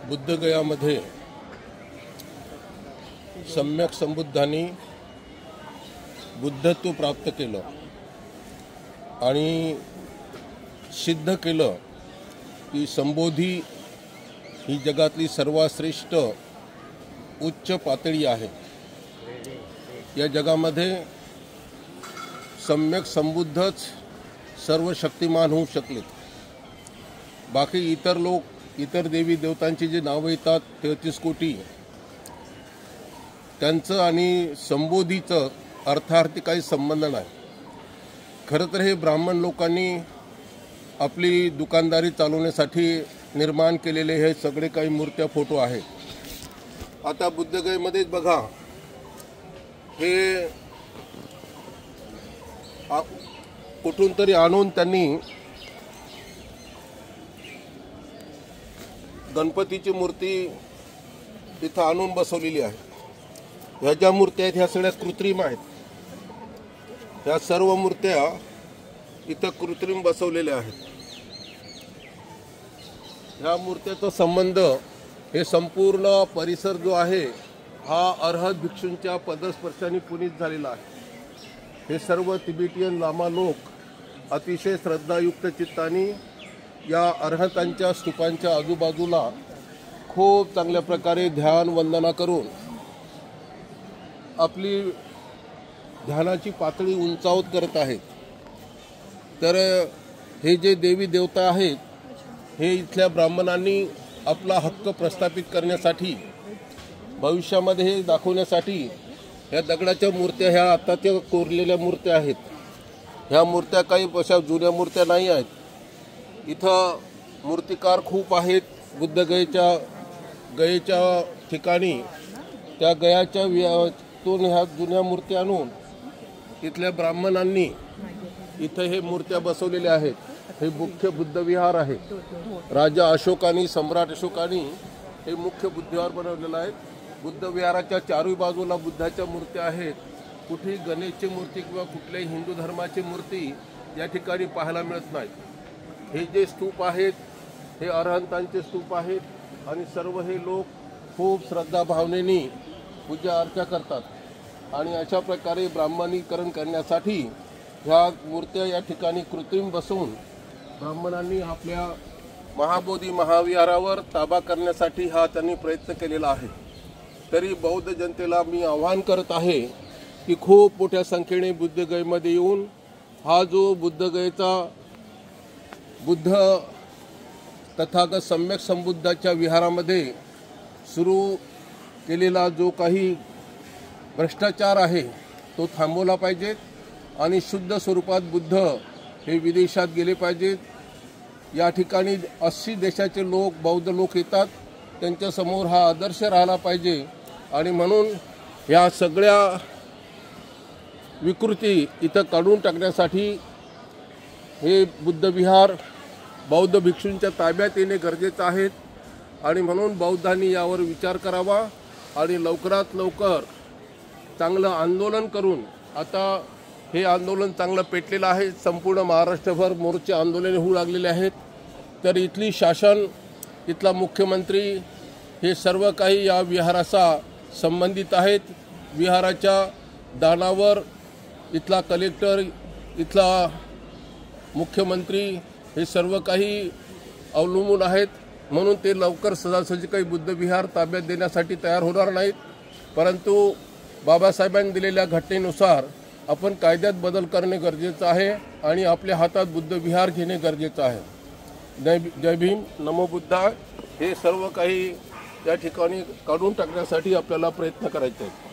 बुद्धगयामध्ये सम्यक संबुद्धांनी बुद्धत्व प्राप्त केलं आणि सिद्ध केलं की संबोधी ही जगातली सर्वात श्रेष्ठ उच्च पातळी आहे। या जगामध्ये सम्यक संबुद्धच सर्व शक्तिमान होऊ शकले। बाकी इतर लोक इतर देवी देवतांची जी नावं येतात 33 कोटी त्यांचं आणि संबोधीचं अर्थार्थी काही संबंध नाही। खरं तर हे ब्राह्मण लोकांनी आपली दुकानदारी चालवण्यासाठी निर्माण केलेले हे सगळे काही मूर्त्या फोटो आहेत। आता बुद्धगयेमध्येच बघा, हे कुठून तरी आणून त्यांनी गणपतीची मूर्ती इथं आणून बसवलेली आहे। ह्या ज्या मूर्त्या आहेत ह्या सगळ्या कृत्रिम आहेत। ह्या सर्व मूर्त्या इथं कृत्रिम बसवलेल्या आहेत। ह्या मूर्त्याचा संबंध हे संपूर्ण परिसर जो आहे हा अरहत भिक्षूंच्या पदस्पर्शाने पुनीत झालेला आहे। हे सर्व तिबेटियन लामा लोक अतिशय श्रद्धायुक्त चित्ताने या अरहतांच्या स्तूपांच्या आजूबाजूला खूप चांगल्या प्रकारे ध्यान वंदना करून आपली ध्यानाची पातळी उंचावत करत आहेत। तर हे जे देवी देवता आहेत हे इथल्या ब्राह्मणांनी आपला हक्क प्रस्थापित करण्यासाठी भविष्यामध्ये हे दाखवण्यासाठी ह्या दगडाच्या मूर्त्या ह्या आता त्या कोरलेल्या मूर्त्या आहेत। ह्या मूर्त्या काही अशा जुन्या मूर्त्या नाही आहेत। इथं मूर्तिकार खूप आहेत। गयेच्या ठिकाणी त्या गयाच्या ह्या जुन्या मूर्त्या आणून इथल्या ब्राह्मणांनी इथं हे मूर्त्या बसवलेल्या आहेत। हे मुख्य बुद्ध विहार आहे। राजा अशोकानी सम्राट अशोकानी हे मुख्य बुद्धविहार बनवलेलं आहे। बुद्ध विहाराच्या चारही बाजूला बुद्धाच्या मूर्त्या आहेत। कुठेही गणेशची मूर्ती किंवा कुठल्याही हिंदू धर्माची मूर्ती या ठिकाणी पाहायला मिळत नाही। हे जे स्तूप आहेत हे अरहंतांचे स्तूप आहेत आणि सर्व हे लोक खूप श्रद्धा भावनेने पूजा अर्चा करतात आणि अशा प्रकारे ब्राह्मणीकरण करण्यासाठी ह्या मूर्त्या या ठिकाणी कृत्रिम बसवून ब्राह्मणांनी आपल्या महाबोधी महाविहारावर ताबा करण्यासाठी हा त्यांनी प्रयत्न केलेला आहे। तरी बौद्ध जनतेला मी आवाहन करत आहे की खूप मोठ्या संख्येने बुद्धगयेमध्ये येऊन हा जो बुद्धगयेचा बुद्ध तथागत सम्यक संबुद्धाच्या विहारामध्ये सुरू केलेला जो काही भ्रष्टाचार आहे तो थांबवला पाहिजे आणि शुद्ध स्वरूपात बुद्ध हे विदेशात गेले पाहिजेत। या ठिकाणी 80 देशाचे लोक बौद्ध लोक येतात, त्यांच्यासमोर हा आदर्श राहिला पाहिजे आणि म्हणून या सगळ्या विकृती इथं काढून टाकण्यासाठी हे बुद्ध विहार बौद्ध भिक्षूंच्या ताब्यात येणे गरजेचं आहे आणि म्हणून बौद्धांनी यावर विचार करावा आणि लवकरात लवकर चांगलं आंदोलन करून, आता हे आंदोलन चांगलं पेटलेलं आहे। संपूर्ण महाराष्ट्रभर मोर्चे आंदोलने होऊ लागलेले आहेत। तर इथली शासन, इथला मुख्यमंत्री हे सर्व काही या विहाराचा संबंधित आहेत। विहाराच्या दानावर इथला कलेक्टर, इथला मुख्यमंत्री हे सर्व काही अवलंबून आहेत। म्हणून ते लवकर सहजासहजी काही बुद्ध विहार ताब्यात देण्यासाठी तयार होणार नाहीत, परंतु बाबासाहेबांनी दिलेल्या घटनेनुसार आपण कायद्यात बदल करणे गरजेचं आहे आणि आपल्या हातात बुद्ध विहार घेणे गरजेचं आहे। जय भीम, नमो बुद्धाय। हे सर्व काही या ठिकाणी काढून टाकण्यासाठी आपल्याला प्रयत्न करायचे आहेत।